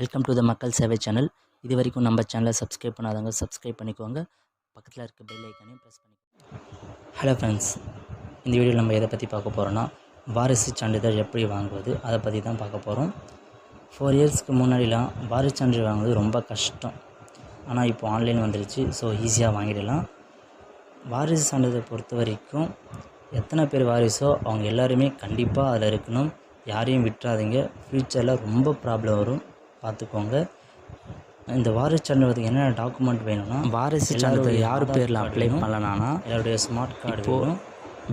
Welcome to the மக்கள் சேவை channel. இது வரைக்கும் நம்ம சேனலை சப்ஸ்கிரைப் பண்ணாதவங்க சப்ஸ்கிரைப் பண்ணிக்கோங்க. பக்கத்தில் இருக்க பெல் ஐக்கானையும் ப்ரெஸ் பண்ணிக்கோங்க. ஹலோ ஃப்ரெண்ட்ஸ், இந்த வீடியோவில் நம்ம எதை பற்றி பார்க்க போகிறோன்னா, வாரிசு சான்றிதழ் எப்படி வாங்குவது அதை பற்றி தான் பார்க்க போகிறோம். 4 இயர்ஸ்க்கு முன்னாடிலாம் வாரிசு சான்றிதழ் வாங்குவது ரொம்ப கஷ்டம். ஆனால் இப்போ ஆன்லைன் வந்துருச்சு, ஸோ ஈஸியாக வாங்கிடலாம். வாரிசு சான்றிதழை பொறுத்த வரைக்கும் எத்தனை பேர் வாரிசோ அவங்க எல்லாருமே கண்டிப்பாக அதில் இருக்கணும். யாரையும் விட்டுறாதீங்க. ஃப்யூச்சரில் ரொம்ப ப்ராப்ளம் வரும், பார்த்துக்கோங்க. இந்த வாரிசு சான்றிதழுக்கு என்னென்ன டாக்குமெண்ட் வேணும்னா, வாரிசு சான்றிதழ் யார் பேரில் அப்ளை பண்ணலான்னா என்னுடைய ஸ்மார்ட் கார்டு வேணும்.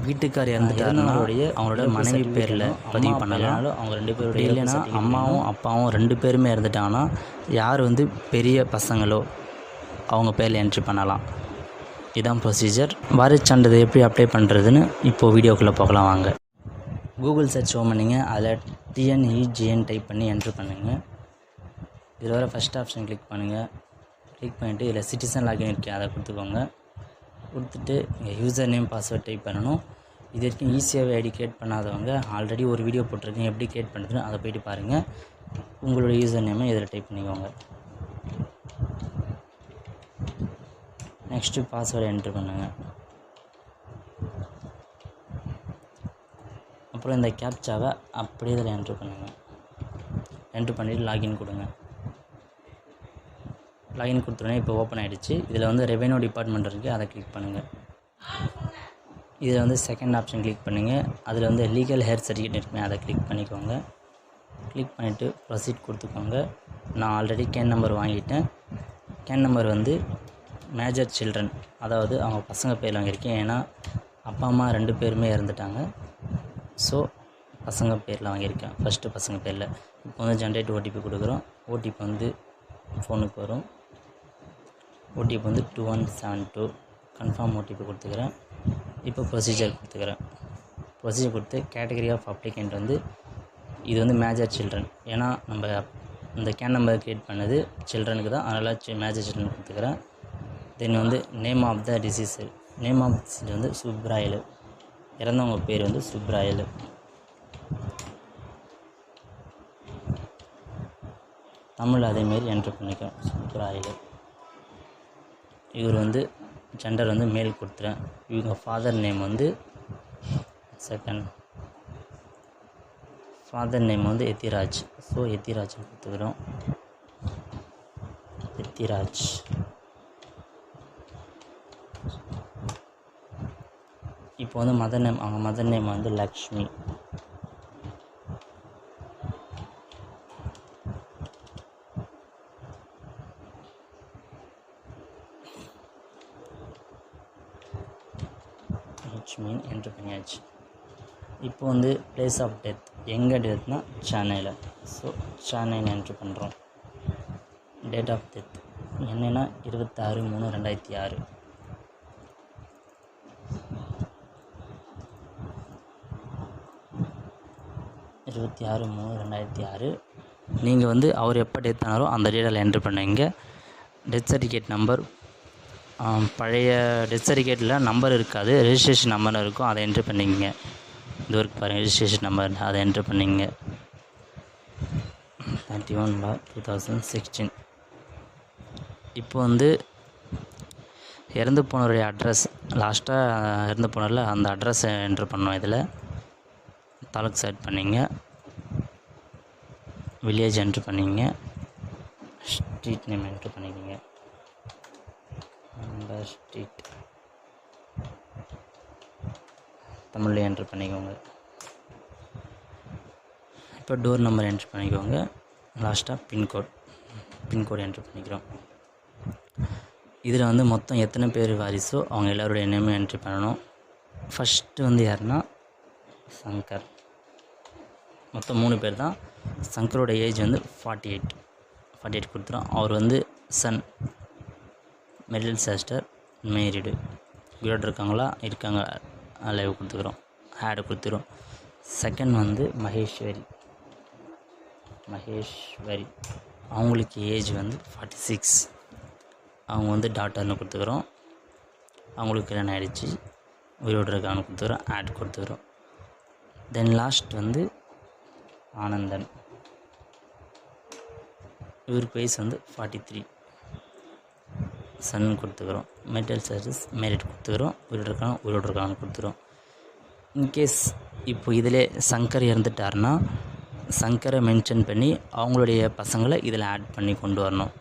வீட்டுக்கார் இறந்துட்டாருன்னா அவங்களோட மனைவி பேரில் பதிவு பண்ணலாம். அவங்க 2 பேருடைய, இல்லைன்னா அம்மாவும் அப்பாவும் 2 பேருமே இறந்துட்டாங்கன்னா யார் பெரிய பசங்களோ அவங்க பேரில் என்ட்ரி பண்ணலாம். இதுதான் ப்ரொசீஜர். வாரிசு சான்றிதழ் எப்படி அப்ளை பண்ணுறதுன்னு இப்போது வீடியோக்குள்ளே போகலாம் வாங்க. கூகுள் சர்ச் ஓப்பன் பண்ணிங்க. அதில் TNEGN டைப் பண்ணி என்ட்ரு பண்ணுங்கள். இதில் வர ஃபஸ்ட் ஆப்ஷன் கிளிக் பண்ணுங்கள். கிளிக் பண்ணிவிட்டு இதில் சிட்டிசன் லாகின் இருக்குது, அதை கொடுத்துக்கோங்க. கொடுத்துட்டு இங்கே யூசர் நேம் பாஸ்வேர்ட் டைப் பண்ணணும். இது வரைக்கும் ஈஸியாக ஐடி கிரியேட் பண்ணாதவங்க ஆல்ரெடி ஒரு வீடியோ போட்டிருக்கேன் எப்படி கிரியேட் பண்ணுறதுன்னு, அதை போய்ட்டு பாருங்கள். உங்களோட யூசர் நேமை இதில் டைப் பண்ணிக்கோங்க. நெக்ஸ்ட்டு பாஸ்வேர்டு என்ட்ரு பண்ணுங்கள். அப்புறம் இந்த கேப்சாவை அப்படியே இதில் என்ட்ரு பண்ணுங்கள். என்ட்ரு பண்ணிவிட்டு லாகின் கொடுங்க. லாகின் கொடுத்துருனே இப்போ ஓப்பன் ஆகிடுச்சு. இதில் ரெவென்யூ டிபார்ட்மெண்ட் இருக்குது, அதை கிளிக் பண்ணுங்கள். இதில் செகண்ட் ஆப்ஷன் கிளிக் பண்ணுங்கள். அதில் லீகல் ஹேர் சர்டிஃபிகேட் இருக்குமே, அதை கிளிக் பண்ணிக்கோங்க. கிளிக் பண்ணிவிட்டு ப்ரொசீட் கொடுத்துக்கோங்க. நான் ஆல்ரெடி கேன் நம்பர் வாங்கிட்டேன். கேன் நம்பர் மேஜர் சில்ட்ரன், அதாவது அவங்க பசங்க பேரில் வாங்கியிருக்கேன். ஏன்னா அப்பா அம்மா 2 பேருமே இறந்துட்டாங்க, ஸோ பசங்க பேரில் வாங்கியிருக்கேன். ஃபஸ்ட்டு பசங்க பேரில். இப்போ ஜென்ரேட் ஓடிபி கொடுக்குறோம். ஓடிபி ஃபோனுக்கு வரும். ஓடிபி 2172. கன்ஃபார்ம் ஓடிபி கொடுத்துக்கிறேன். இப்போ ப்ரொசீஜர் கொடுத்துக்கிறேன். ப்ரொசீஜர் கொடுத்து கேட்டகரி ஆஃப் அப்ளிகண்ட் இது மேஜர் சில்ட்ரன். ஏன்னா நம்ம இந்த கேன் நம்பர் க்ரியேட் பண்ணது சில்ட்ரனுக்கு தான், அதனால் மேஜர் சில்ட்ரன் கொடுத்துக்கிறேன். Then name of the disease. Name of disease Subrayal. இறந்தவங்க பேர் சுப்ராயல். தமிழ் அதேமாரி என்ட்ரு பண்ணிக்கிறோம், சுப்ராயல். இவர் ஜெண்டர் மேல் கொடுத்துறேன். இவங்க father name second father name Ethiraj. So Ethiraj கொடுத்துக்கிறோம். எத்திராஜ். இப்போ மதர் நேம், அவங்க மதர் நேம் லக்ஷ்மி. லக்ஷ்மின்னு என்ட்ரு பண்ணியாச்சு. இப்போ பிளேஸ் ஆஃப் டெத் எங்கே டெத்னா சென்னையில். ஸோ சென்னைன்னு என்ட்ரு பண்ணுறோம். டேட் ஆஃப் டெத் என்னென்னா 26/3/2006. நீங்கள் அவர் எப்போ டெத் ஆனாரோ அந்த டேட்டில் என்ட்ரு பண்ணுவீங்க. டெத் சர்டிஃபிகேட் நம்பர், பழைய டெத் சர்டிஃபிகேட்டில் நம்பர் இருக்காது, ரெஜிஸ்ட்ரேஷன் நம்பர் இருக்கும், அதை என்ட்ரு பண்ணிங்க. இது வரைக்கும் பாருங்கள், ரெஜிஸ்ட்ரேஷன் நம்பர், அதை என்ட்ரு பண்ணிங்க. 31/2016. இப்போ இறந்து போனவருடைய அட்ரஸ், லாஸ்ட்டாக இறந்து போனதில் அந்த அட்ரஸை என்ட்ரு பண்ணோம். இதில் தாலுக் செட் பண்ணிங்க. வில்லேஜ் என்ட்ரு பண்ணிங்க. ஸ்ட்ரீட் நேம் என்ட்ரு பண்ணிக்கிங்க. ஸ்ட்ரீட் தமிழில் என்ட்ரு பண்ணிக்கோங்க. இப்போ டோர் நம்பர் என்ட்ரு பண்ணிக்கோங்க. லாஸ்ட்டாக பின்கோடு என்ட்ரு பண்ணிக்கிறோம். இதில் மொத்தம் எத்தனை பேர் வாரிசோ அவங்க எல்லோருடைய நேமும் என்ட்ரி பண்ணணும். ஃபஸ்ட்டு யாருன்னா சங்கர். மொத்தம் 3 பேர் தான். சங்கரோட ஏஜ் 48 கொடுத்துரும். அவர் சன், மிடில் சிஸ்டர், மேரிடு. உயிரோடு இருக்காங்களா? இருக்காங்க, லைவ் கொடுத்துக்கிறோம், ஆடு கொடுத்துக்கிறோம். செகண்ட் மகேஸ்வரி. அவங்களுக்கு ஏஜ் 46. அவங்க டாட்டர்னு கொடுத்துக்கிறோம். அவங்களுக்கு கல்யாணம் ஆகிடுச்சு, உயிரோடு இருக்கான்னு கொடுத்துக்கிறோம், ஆட் கொடுத்துக்கிறோம். Then last Anandan. இவருக்கு வயசு வந்து 43. சன் கொடுத்துக்கிறோம். மெட்டல் சார்ஜஸ் மேரிட் கொடுத்துக்கிறோம். உயிரோடு இருக்கான்னு கொடுத்துக்கிறோம். இன்கேஸ் இப்போ இதில் சங்கர் இறந்துட்டார்னா சங்கரை மென்ஷன் பண்ணி அவங்களுடைய பசங்களை இதில் ஆட் பண்ணி கொண்டு வரணும்.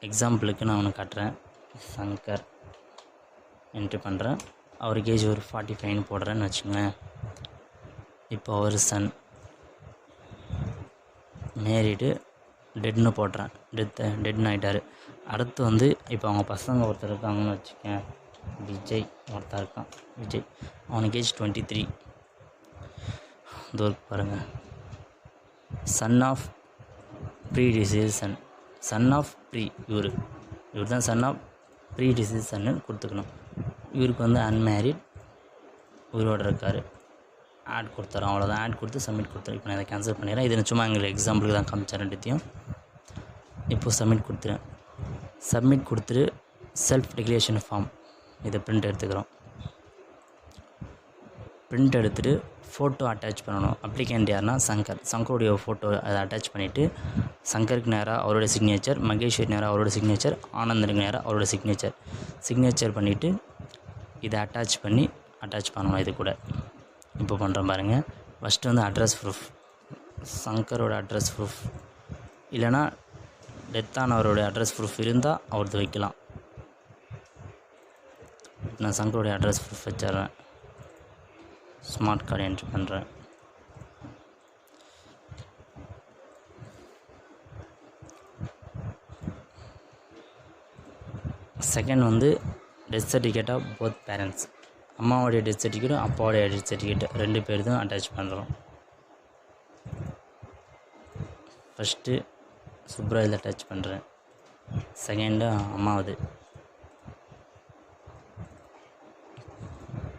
எக்ஸாம்பிளுக்கு நான் ஒன்று காட்டுறேன். சங்கர் என்ட்ரி பண்ணுறேன். அவருக்கு ஏஜ் ஒரு 45 போடுறேன்னு வச்சுங்களேன். இப்போ அவர் சன் மேரிடு டெட்னு போடுறேன். டெட்னு ஆகிட்டார். அடுத்து வந்து இப்போ அவங்க பசங்க ஒருத்தர் இருக்காங்கன்னு வச்சுக்கேன். விஜய் ஒருத்தர் இருக்கான். விஜய் அவனுக்கு ஏஜ் 23. தோற்கு பாருங்கள். Son of predeceased son of pre இவர் தான் சன் ஆஃப் ப்ரீ டிசீஸ் சன்னு கொடுத்துக்கணும். இவருக்கு வந்து அன்மேரிட் உயிரோடு இருக்கார். ஆட் கொடுத்துறோம். அவ்வளோதான். ஆட் கொடுத்து சப்மிட் கொடுத்துறேன். இப்போ நான் இதை கேன்சல் பண்ணிடுறேன். இது சும்மா எங்களுக்கு எக்ஸாம்பிளுக்கு தான் காமிச்சேன் ரெண்டுத்தையும். இப்போது சப்மிட் கொடுத்துறேன். சப்மிட் கொடுத்துட்டு செல்ஃப் டிக்ளரேஷன் ஃபார்ம் இதை பிரிண்ட் எடுத்துக்கிறோம். பிரிண்ட் எடுத்துகிட்டு ஃபோட்டோ அட்டாச் பண்ணணும். அப்ளிகேண்ட் யாருன்னா சங்கருடைய ஃபோட்டோ அதை அட்டாச் பண்ணிவிட்டு சங்கருக்கு நேராக அவரோட சிக்னேச்சர், மகேஸ்வரி நேராக அவரோட சிக்னேச்சர், ஆனந்தனுக்கு நேராக அவரோட சிக்னேச்சர் பண்ணிவிட்டு இதை அட்டாச் பண்ணணும். இது கூட இப்போ பண்ணுறோம் பாருங்கள். ஃபஸ்ட்டு வந்து அட்ரஸ் ப்ரூஃப், சங்கரோட அட்ரஸ் ப்ரூஃப் இல்லைனா டெத்தானவரோட அட்ரஸ் ப்ரூஃப் இருந்தால் அவரது வைக்கலாம். நான் சங்கரோடைய அட்ரஸ் ப்ரூஃப் வச்சிடுறேன். ஸ்மார்ட் கார்டு என்ட்ரி பண்ணுறேன். செகண்ட் வந்து death certificate of both parents. அம்மாவோடைய டெத் சர்டிஃபிகேட்டும் அப்பாவோடைய டெத் சர்டிஃபிகேட் 2 பேர் தான் அட்டாச் பண்ணுறோம். ஃபஸ்ட்டு சுப்ராயில் அட்டாச் பண்ணுறேன். செகண்டு அம்மாவது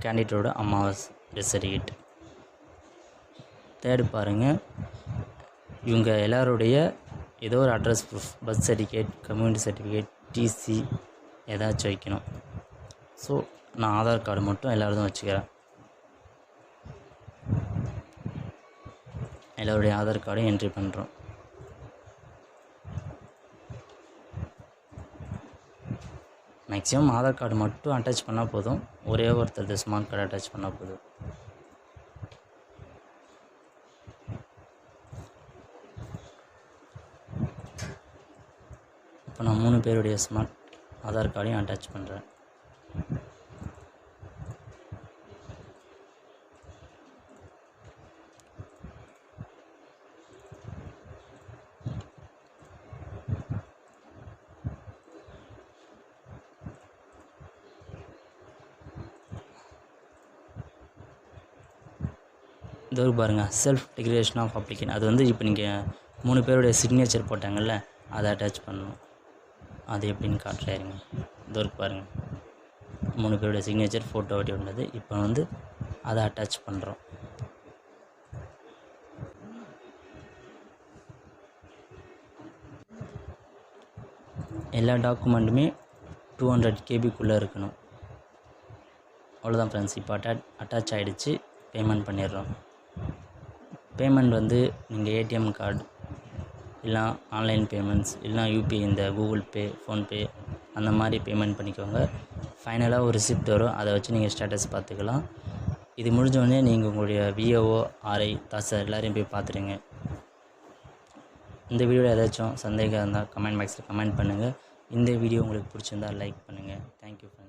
கேண்டிடேட்டோட அம்மாவாஸ் டெத் சர்டிஃபிகேட். தேர்டு பாருங்கள். இவங்க எல்லாருடைய ஏதோ ஒரு address proof, birth certificate, community certificate, TC ஏதாச்சும் வைக்கணும். ஸோ நான் ஆதார் கார்டு மட்டும் எல்லோரும் வச்சுக்கிறேன். எல்லோருடைய ஆதார் கார்டையும் என்ட்ரி பண்ணுறோம். மேக்ஸிமம் ஆதார் கார்டு மட்டும் அட்டாச் பண்ணால் போதும். ஒரே ஒருத்தர் ஸ்மார்ட் கார்டு அட்டாச் பண்ணால் போதும். இப்போ நான் 3 பேருடைய ஸ்மார்ட் ஆதார் கார்டையும் அட்டாச் பண்ணுறேன். இதோ பாருங்கள், செல்ஃப் டிக்ளரேஷன் ஆஃப் அப்ளிகேஷன். அது வந்து இப்போ நீங்கள் 3 பேருடைய சிக்னேச்சர் போட்டாங்கல்ல, அதை அட்டாச் பண்ணணும். அது எப்படின்னு காட்டுறாருங்க. இதோ பாருங்கள், 3 பேருடைய சிக்னேச்சர் ஃபோட்டோ ஒட்டி உள்ளது. இப்போ வந்து அதை அட்டாச் பண்ணுறோம். எல்லா டாக்குமெண்ட்டுமே 200 KB இருக்கணும். அவ்வளோதான் ஃப்ரெண்ட்ஸ். இப்போ அட்டாச் ஆகிடுச்சு. பேமெண்ட் பண்ணிடுறோம். பேமெண்ட் வந்து நீங்கள் ஏடிஎம் கார்டு இல்லைனா ஆன்லைன் பேமெண்ட்ஸ் இல்லைனா யூபிஐ, இந்த கூகுள் பே, ஃபோன்பே அந்த மாதிரி பேமெண்ட் பண்ணிக்கோங்க. ஃபைனலாக ஒரு ரிசிப்ட் வரும். அதை வச்சு நீங்கள் ஸ்டேட்டஸ் பார்த்துக்கலாம். இது முடிஞ்சோடனே நீங்கள் உங்களுடைய விஓஓ, ஆர்ஐ, தாசர் எல்லோரையும் போய் பார்த்துடுங்க. இந்த வீடியோவில் ஏதாச்சும் சந்தேகம் இருந்தால் கமெண்ட் பாக்ஸில் கமெண்ட் பண்ணுங்கள். இந்த வீடியோ உங்களுக்கு பிடிச்சிருந்தால் லைக் பண்ணுங்கள். Thank you friends.